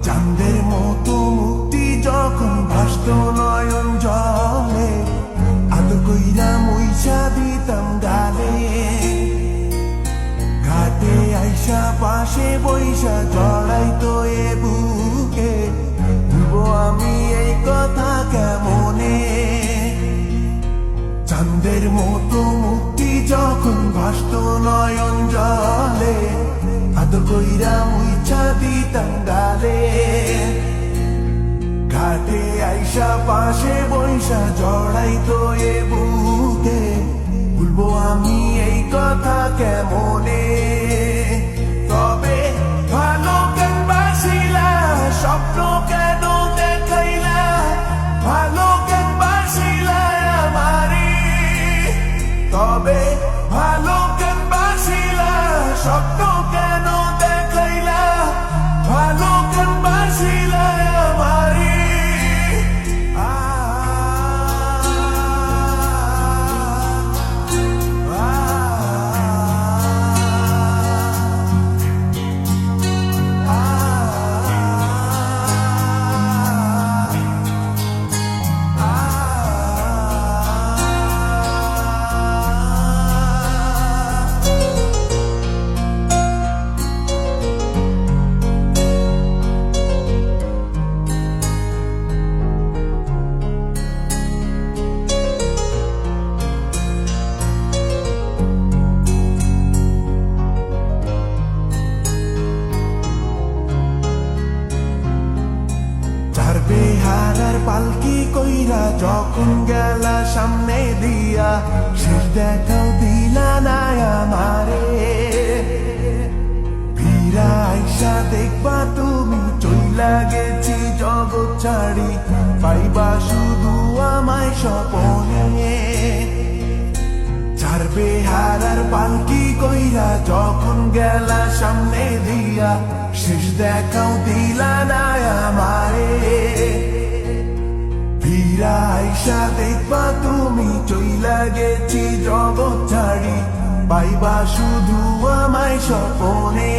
চাঁদের মতো মুক্তি যখন ভাসত নয়ন জলে, আদর কইরা মুইসা দিতাম গালে। ঘাটে আইসা পাশে বইসা জড়াইতো এ বুকে, ভুলবো আমি এই কথা কেমনে। চাঁদের মতো মুক্তি যখন ভাসত নয়ন জলে, আদর কইরা মুইসা দিতাম গালে। ঘাটে আইসা পাশে বইসা জড়াইতো এ বুকে, ভুলবো আমি এই কথা কেমনে। তবে ভালো কেন বাসিলা, স্বপ্ন কেন দেখাইলা, ভালো কেন বাসিলা আমারে। তবে ভালো কেন বাসিলা, স্বপ্ন কেন দেখাইলা, ভালো কেন বাসিলা আমারে। বেহারার পালকি কইরা যখন গেলা সামনে দিয়া, শেষ দেখাও দিলা না আমারে। ফিরা আইসা দেখবা তুমি চইলা গেছি জগৎ ছাড়ি, পাইবা শুধু আমায় স্বপনে। চার বেহারার পালকি কইরা যখন গেলা সামনে দিয়া, শেষ দেখাও দিলা না আমারে। ফিরা আইসা দেখবা তুমি চইলা গেছি জগৎ ছাড়ি, পাইবা শুধু আমায় স্বপনে।